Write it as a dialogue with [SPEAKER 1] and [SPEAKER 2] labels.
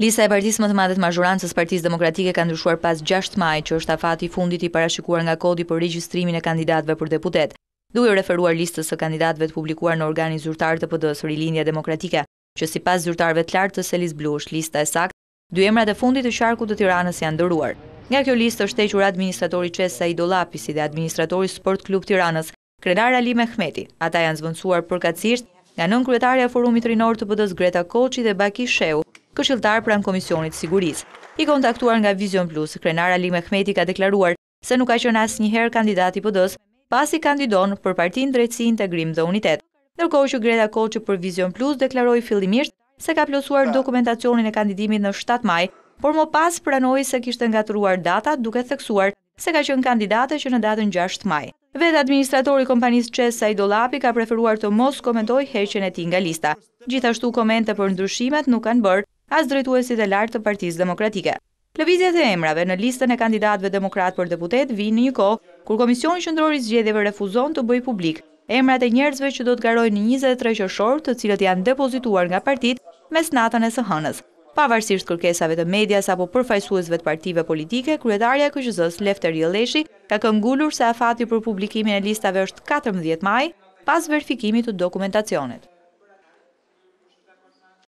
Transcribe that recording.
[SPEAKER 1] Lista e partisë më të madhe të mazhorancës Partisë Demokratike ka ndryshuar pas 6 maj, që është afati i fundit i parashikuar nga kodi për regjistrimin e kandidatëve për deputet, duke u referuar listës së kandidatëve të publikuar në organin zyrtar të PD-s Rilindja Demokratike, që sipas zyrtarëve të lartë të Selis Blu është lista e saktë. 2 emrat e fundit të qarkut të Tiranës janë ndëruar. Nga kjo listë është hequr administratori qes Said Dollapi si dhe administratori Sport Klub Tiranës, krenar Ali Mehmeti. Ata janë zvendësuar përkatësisht nga nënkryetaria e Forumit Rinor të PD-s Greta Koçi dhe Baki Sheu, këshilltar pranë Komisionit Sigurisë. I kontaktuar nga Vision Plus, krenar Ali Mehmeti ka deklaruar se nuk ka qenë asnjëherë kandidat i PD-s, pasi kandidon për Partinë Drejtësi, Integrim dhe Unitet. Ndërkohë që Greta Koçi për Vision Plus deklaroi fillimisht se ka plotësuar dokumentacionin e kandidimit në 7 maj, por më pas pranoi se kishte ngatruar datat duke theksuar se ka qenë kandidate që në datën 6 maj. Vetë administratori i kompanisë qes Said Dollapi ka preferuar të mos komentojë heqjen e tij nga lista. Gjithashtu komente për ndryshimet nuk kanë bërë as drejtuesit e lartë të Partisë Demokratike. Lëvizjet e emrave në listën e kandidatëve demokrat për deputet vinë në një kohë kur Komisioni Qendror i Zgjedhjeve refuzon të bëjë publik emrat e njerëzve që do të garojnë në 23 qershor, të cilët janë depozituar nga partitë mesnatën e së hënës. Pavarësisht kërkesave të medias apo përfaqësuesve të partive politike, kryetaria e KQZ-s Lefter Jellëshi ka këmbgulur se afati për publikimin e listave është 14 maj, pas verifikimit të dokumentacionit.